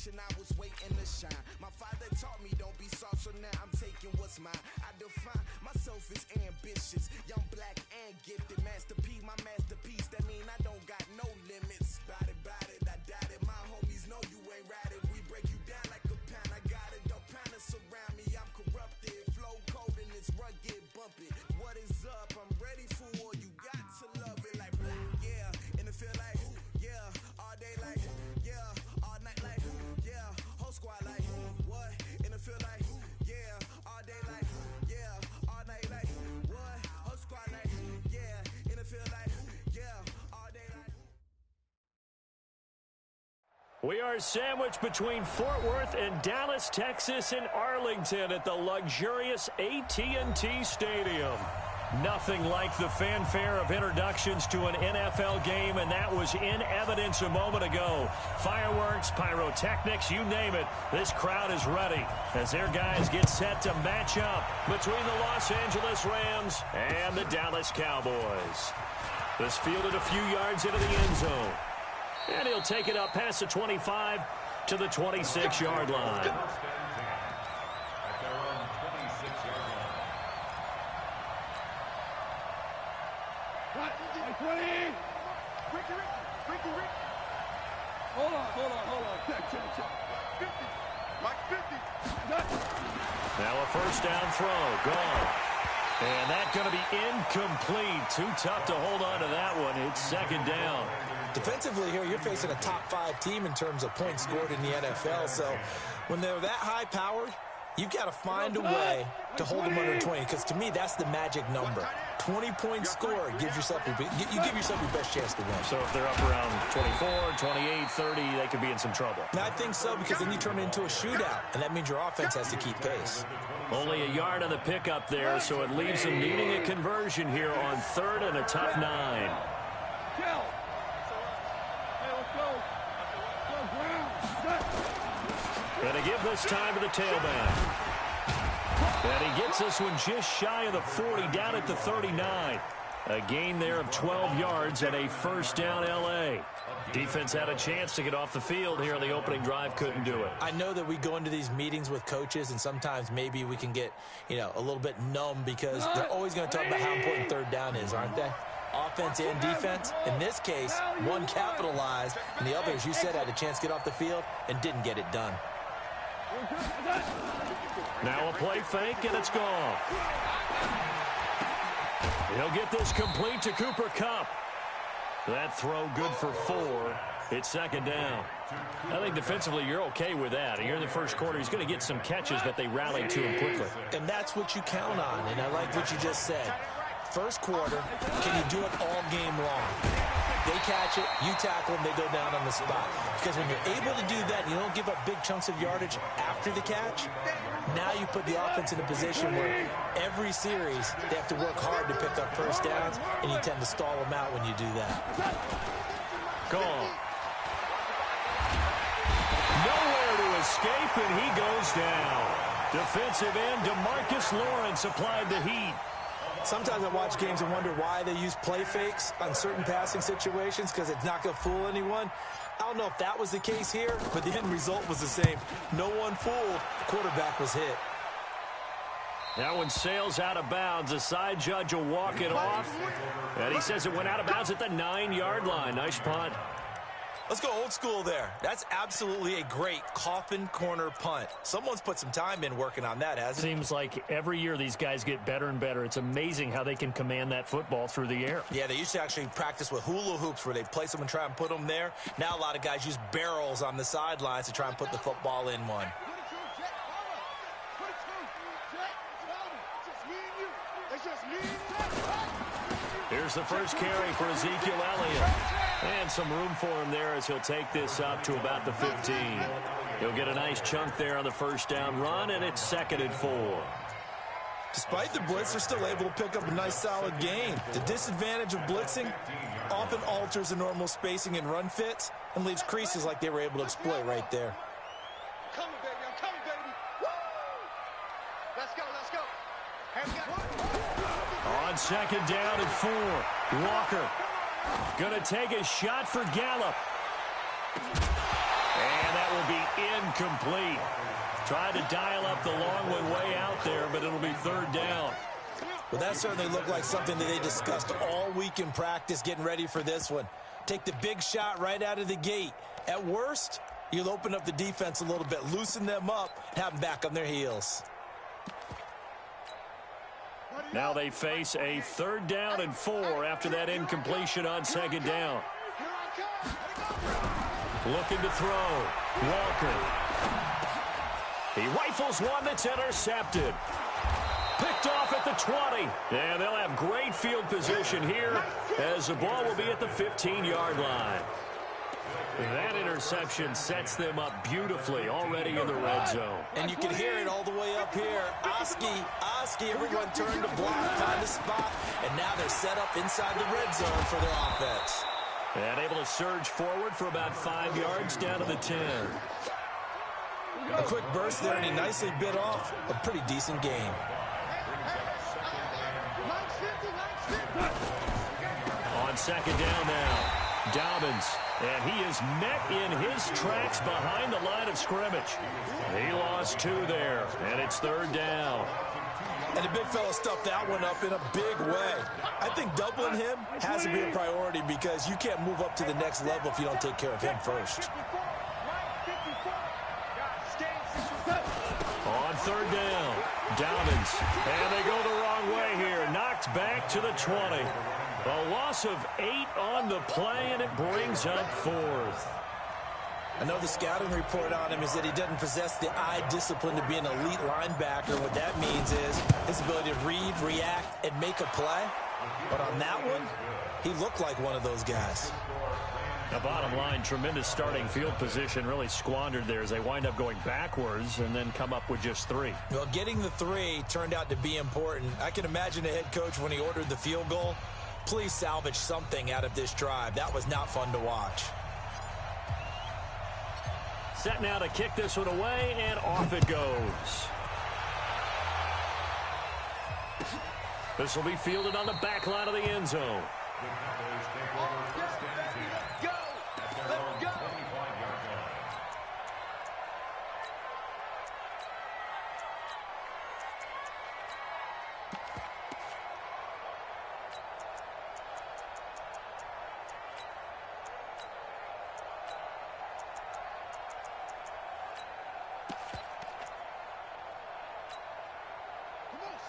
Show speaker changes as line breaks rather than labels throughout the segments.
generation, I was waiting to shine. My father taught me don't be soft, so now I'm taking what's mine. I define myself as ambitious, young, black, and gifted. Master P, my masterpiece, that mean I don't got no limits. Bout it, I doubt it. My homies know you ain't ratted. We break you down like a pound. I got it, don't pound us around me. I'm corrupted, flow cold and it's rugged, bumpy. What is up? I'm ready for war. You got to love it like black, yeah. And it feel like, yeah, all day like, yeah, all night like, yeah, whole squad like, what? And it feel like, yeah, all day like, yeah, all night like, what? Whole squad like, yeah, and it feel like, yeah, all day like.
We are sandwiched between Fort Worth and Dallas, Texas, and Arlington at the luxurious AT&T Stadium. Nothing like the fanfare of introductions to an NFL game, and that was in evidence a moment ago. Fireworks, pyrotechnics, you name it. This crowd is ready as their guys get set to match up between the Los Angeles Rams and the Dallas Cowboys. This fielded a few yards into the end zone. And he'll take it up past the 25 to the 26-yard line.
Hold on. Check. 50. Mike, 50.
Now a first down throw. Gone. And that's going to be incomplete. Too tough to hold on to that one. It's second down.
Defensively here, you're facing a top-5 team in terms of points scored in the NFL. So when they're that high-powered, you've got to find a way to hold them under 20. Because to me, that's the magic number. 20 points scored gives yourself you give yourself your best chance to win.
So if they're up around 24, 28, 30, they could be in some trouble.
Now, I think so, because then you turn it into a shootout, and that means your offense has to keep pace.
Only a yard on the pickup there, so it leaves them needing a conversion here on third and a tough 9. And to give this time to the tailback. And he gets this one just shy of the 40, down at the 39. A gain there of 12 yards and a first down L.A. Defense had a chance to get off the field here on the opening drive, couldn't do it.
I know that we go into these meetings with coaches, and sometimes maybe we can get, a little bit numb because they're always going to talk about how important third down is, aren't they? Offense and defense. In this case, one capitalized, and the other, as you said, had a chance to get off the field and didn't get it done.
Now a play fake, and it's gone. He'll get this complete to Cooper Kupp. That throw good for 4. It's second down. I think defensively you're okay with that. Here in the first quarter, he's going to get some catches, but they rallied to him quickly.
And that's what you count on, and I like what you just said. First quarter, can you do it all game long? They catch it, you tackle them, they go down on the spot. Because when you're able to do that, you don't give up big chunks of yardage after the catch. Now you put the offense in a position where every series they have to work hard to pick up first downs, and you tend to stall them out when you do that.
Gone. Nowhere to escape, and he goes down. Defensive end DeMarcus Lawrence applied the heat.
Sometimes I watch games and wonder why they use play fakes on certain passing situations, because it's not going to fool anyone. I don't know if that was the case here, but the end result was the same. No one fooled. The quarterback was hit.
That one sails out of bounds. The side judge will walk it off. And he says it went out of bounds at the 9-yard line. Nice punt.
Let's go old school there. That's absolutely a great coffin corner punt. Someone's put some time in working on that, hasn't it?
Seems like every year these guys get better and better. It's amazing how they can command that football through the air.
Yeah, they used to actually practice with hula hoops where they place them and try and put them there. Now a lot of guys use barrels on the sidelines to try and put the football in one.
Here's the first carry for Ezekiel Elliott. And some room for him there as he'll take this up to about the 15. He'll get a nice chunk there on the first down run, and it's second and 4.
Despite the blitz, they're still able to pick up a nice solid gain. The disadvantage of blitzing often alters the normal spacing and run fits and leaves creases like they were able to exploit right there.
Come on, baby. I'm coming, baby. Woo! Let's go.
On second down and 4, Walker going to take a shot for Gallup. And that will be incomplete. Trying to dial up the long one way out there, but it'll be third down.
Well, that certainly looked like something that they discussed all week in practice getting ready for this one. Take the big shot right out of the gate. At worst, you'll open up the defense a little bit, loosen them up, have them back on their heels.
Now they face a 3rd down and 4 after that incompletion on 2nd down. Looking to throw. Walker. He rifles one that's intercepted. Picked off at the 20. And they'll have great field position here as the ball will be at the 15-yard line. That interception sets them up beautifully already in the red zone.
And you can hear it all the way up here. Oski, everyone turned to block, find a spot, and now they're set up inside the red zone for their offense.
And able to surge forward for about 5 yards down to the 10.
A quick burst there, and he nicely bit off a pretty decent game.
On 2nd down now, Dobbins, and he is met in his tracks behind the line of scrimmage. He lost 2 there, and it's 3rd down.
And the big fella stuffed that one up in a big way. I think doubling him has to be a priority because you can't move up to the next level if you don't take care of him first.
On 3rd down, Dobbins, and they go the wrong way here. Knocked back to the 20. A loss of 8 on the play, and it brings up 4th.
I know the scouting report on him is that he doesn't possess the eye discipline to be an elite linebacker. What that means is his ability to read, react, and make a play. But on that one, he looked like one of those guys.
The bottom line, tremendous starting field position, really squandered there as they wind up going backwards and then come up with just 3.
Well, getting the 3 turned out to be important. I can imagine the head coach when he ordered the field goal. Please salvage something out of this drive. That was not fun to watch.
Set now to kick this one away, and off it goes. This will be fielded on the back line of the end zone.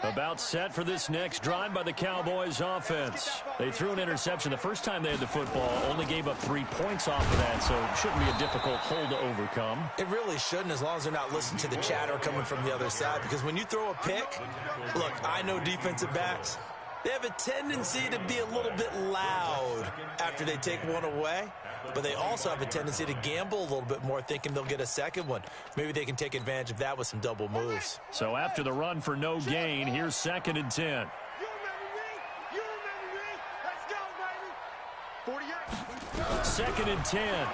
About set for this next drive by the Cowboys offense. They threw an interception the first time they had the football, only gave up 3 points off of that, so it shouldn't be a difficult hole to overcome.
It really shouldn't, as long as they're not listening to the chatter coming from the other side, because when you throw a pick, look, I know defensive backs, they have a tendency to be a little bit loud after they take one away, but they also have a tendency to gamble a little bit more, thinking they'll get a second one. Maybe they can take advantage of that with some double moves.
So after the run for no gain, here's 2nd and 10.
You remember me? Let's go, baby.
2nd and 10.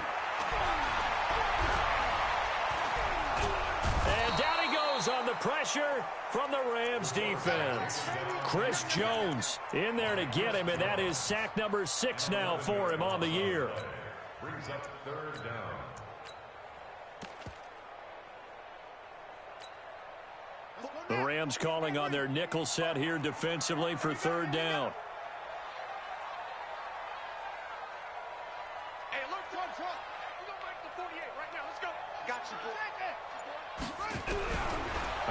And down he goes on the pressure from the Rams defense. Chris Jones in there to get him, and that is sack number 6 now for him on the year.
Brings up 3rd down.
The Rams calling on their nickel set here defensively for 3rd down.
Hey, look front. You don't like the 48 right now. Let's go. Got you, boy.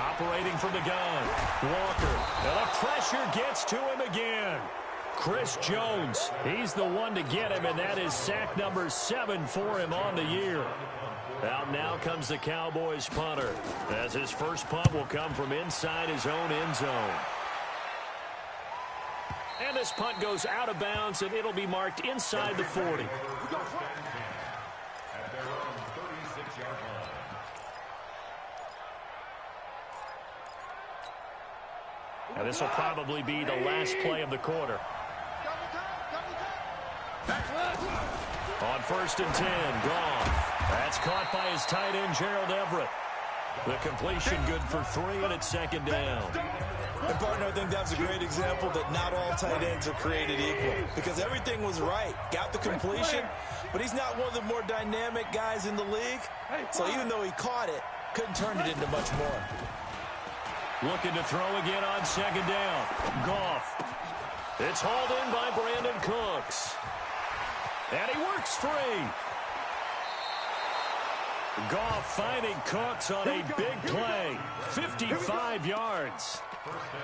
Operating from the gun. Walker. And the pressure gets to him again. Chris Jones, he's the one to get him, and that is sack number 7 for him on the year. Out now comes the Cowboys punter, as his first punt will come from inside his own end zone. And this punt goes out of bounds, and it'll be marked inside the 40.
At their own 36-yard line.
And this will probably be the last play of the quarter. On 1st and 10, Goff. That's caught by his tight end, Gerald Everett. The completion good for 3, and it's second down.
And, partner, I think that's a great example that not all tight ends are created equal because everything was right. Got the completion, but he's not one of the more dynamic guys in the league. So even though he caught it, couldn't turn it into much more.
Looking to throw again on second down. Goff. It's hauled in by Brandon Cooks. And he works free. Goff finding Cooks on a big play. 55 yards.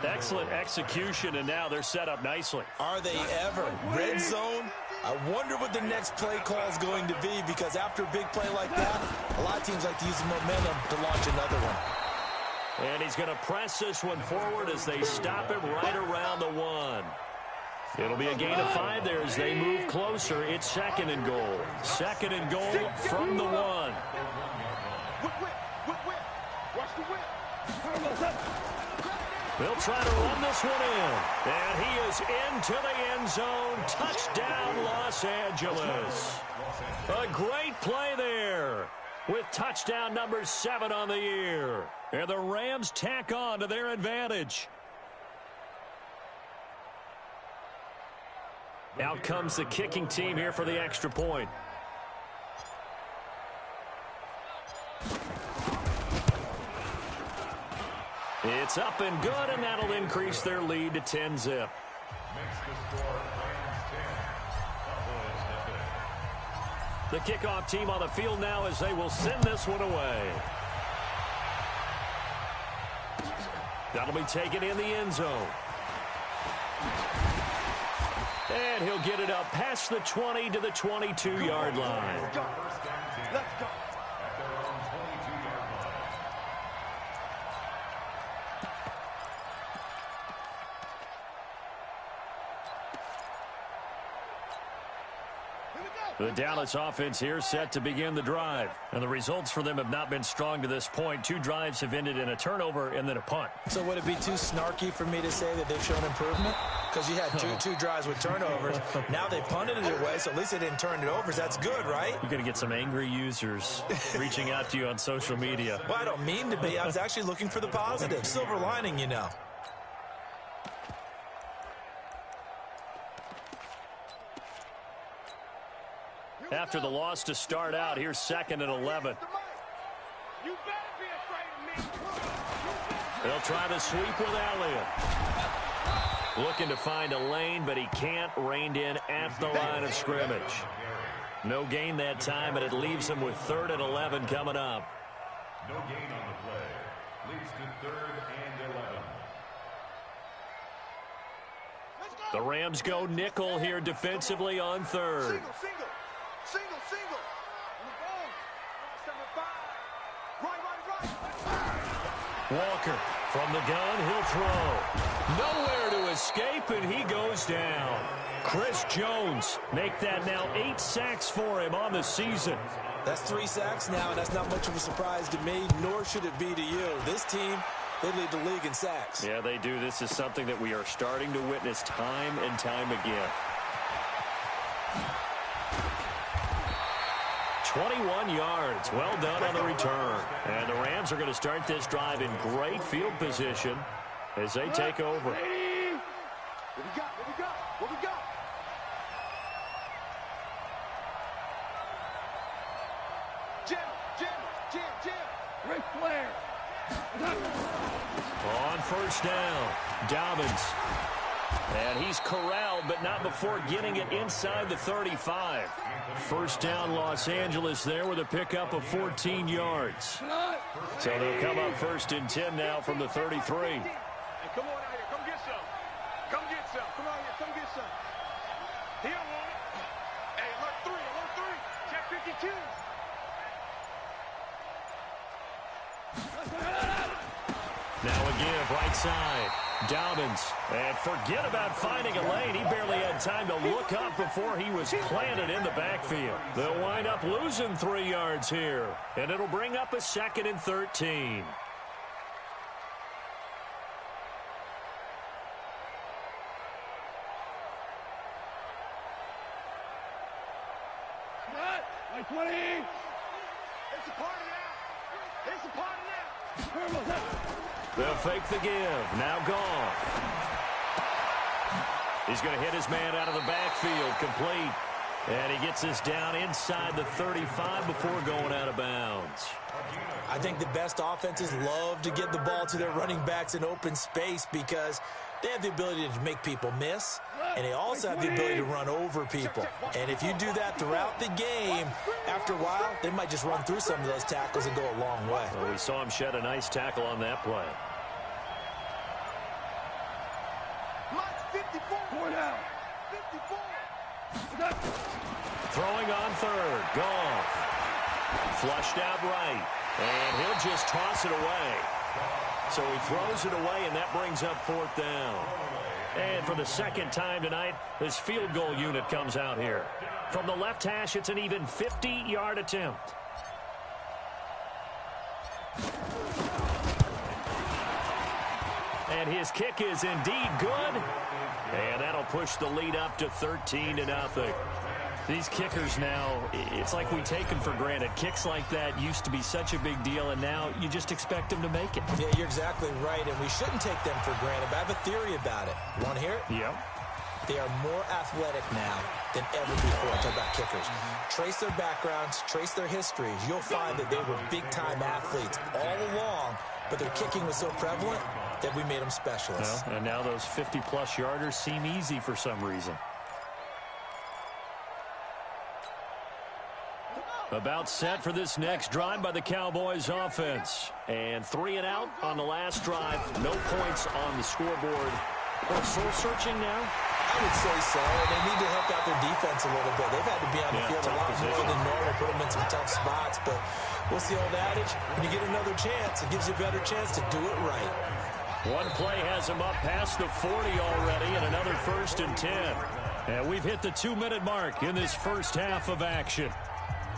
Excellent execution, and now they're set up nicely.
Are they ever? Red zone? I wonder what the next play call is going to be because after a big play like that, a lot of teams like to use the momentum to launch another one.
And he's going to press this one forward as they stop him right around the 1. It'll be a gain of 5 there as they move closer. It's second and goal. Second and goal from the 1. They'll try to run this one in. And he is into the end zone. Touchdown, Los Angeles. A great play there with touchdown number 7 on the year. And the Rams tack on to their advantage. Out comes the kicking team here for the extra point. It's up and good, and that'll increase their lead to 10-zip. The kickoff team on the field now as they will send this one away. That'll be taken in the end zone. And he'll get it up past the 20 to the 22-yard line.
Let's go.
The Dallas offense here set to begin the drive. And the results for them have not been strong to this point. 2 drives have ended in a turnover and then a punt.
So would it be too snarky for me to say that they've shown improvement? Because you had two drives with turnovers. Now they punted it away, so at least they didn't turn it over. That's good, right?
You're going to get some angry users reaching out to you on social media.
Well, I don't mean to be. I was actually looking for the positive. Silver lining, you know.
After the loss to start out, here's second and 11.
You better be afraid of me.
They'll try to sweep with Elliott. Looking to find a lane, but he can't. Reined in at the line of scrimmage. No gain that time, but it leaves him with 3rd and 11 coming up.
No gain on the play. Leads to 3rd and 11.
The Rams go nickel here defensively on 3rd.
Single. On the ball. 7-5. Right.
Walker from the gun, he'll throw. Nowhere to escape, and he goes down. Chris Jones make that now 8 sacks for him on the season.
That's 3 sacks now, and that's not much of a surprise to me, nor should it be to you. This team, they lead the league in sacks.
Yeah, they do. This is something that we are starting to witness time and time again. 21 yards. Well done on the return. And the Rams are going to start this drive in great field position as they take over.
What we got? Jim. Ric Flair.
On first down, Dobbins. And he's corralled, but not before getting it inside the 35. First down, Los Angeles there with a pickup of 14 yards. So they'll come up 1st and 10 now from the 33.
Hey, come on out here. Come get some. Come on here. Come get some. He don't want it. Hey, alert 3. Check 52.
Now a give, right side. Dobbins. And forget about finding a lane. He barely had time to look up before he was planted in the backfield. They'll wind up losing 3 yards here. And it'll bring up a 2nd and 13.
Like 20. It's a party now.
They'll fake the give. Now Goff. He's going to hit his man out of the backfield. Complete. And he gets this down inside the 35 before going out of bounds.
I think the best offenses love to get the ball to their running backs in open space because they have the ability to make people miss, and they also have the ability to run over people. And if you do that throughout the game, after a while, they might just run through some of those tackles and go a long way.
Well, we saw him shed a nice tackle on that play. Throwing on third. Goff. Flushed out right. And he'll just toss it away. So he throws it away, and that brings up fourth down. And for the second time tonight, this field goal unit comes out here. From the left hash, it's an even 50-yard attempt. And his kick is indeed good. And that'll push the lead up to 13-0. These kickers now, it's like we take them for granted. Kicks like that used to be such a big deal, and now you just expect them to make it.
Yeah, you're exactly right, and we shouldn't take them for granted. But I have a theory about it. You want to hear it?
Yep.
They are more athletic now than ever before. Talk about kickers. Trace their backgrounds, trace their histories. You'll find that they were big-time athletes all along, but their kicking was so prevalent that we made them specialists.
Well, and now those 50-plus yarders seem easy for some reason. About set for this next drive by the Cowboys offense. And 3 and out on the last drive. No points on the scoreboard. Or soul searching now?
I would say so. And they need to help out their defense a little bit. They've had to be on the field a lot more than normal, put them in some tough spots. But what's the old adage? When you get another chance, it gives you a better chance to do it right.
One play has him up past the 40 already, and another 1st and 10. And we've hit the 2-minute mark in this first half of action.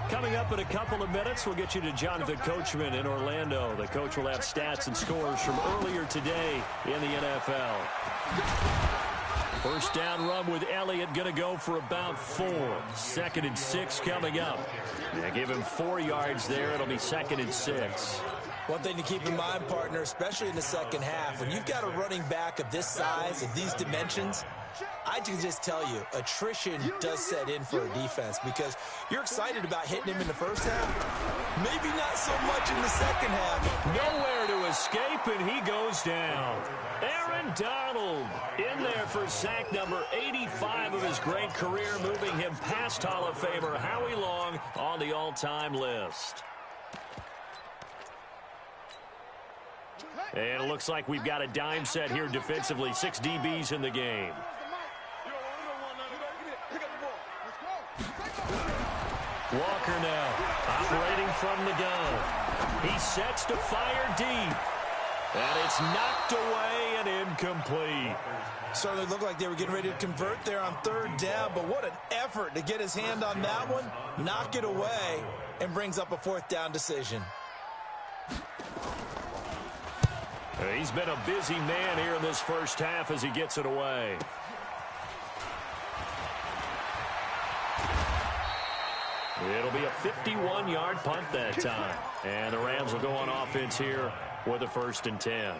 Coming up in a couple of minutes, we'll get you to Jonathan Coachman in Orlando. The coach will have stats and scores from earlier today in the NFL. First down run with Elliott, going to go for about 4. 2nd and 6 coming up. They give him 4 yards there. It'll be 2nd and 6.
One thing to keep in mind, partner, especially in the second half, when you've got a running back of this size, of these dimensions, I can just tell you, attrition does set in for a defense because you're excited about hitting him in the first half. Maybe not so much in the second half.
Nowhere to escape, and he goes down. Aaron Donald in there for sack number 85 of his great career, moving him past Hall of Famer Howie Long on the all-time list. And it looks like we've got a dime set here defensively. 6 DBs in the game. Walker now operating from the gun. He sets to fire deep. And it's knocked away and incomplete.
Certainly looked like they were getting ready to convert there on 3rd down, but what an effort to get his hand on that one, knock it away, and brings up a 4th down decision.
He's been a busy man here in this first half as he gets it away. It'll be a 51-yard punt that time. And the Rams will go on offense here with a 1st and 10.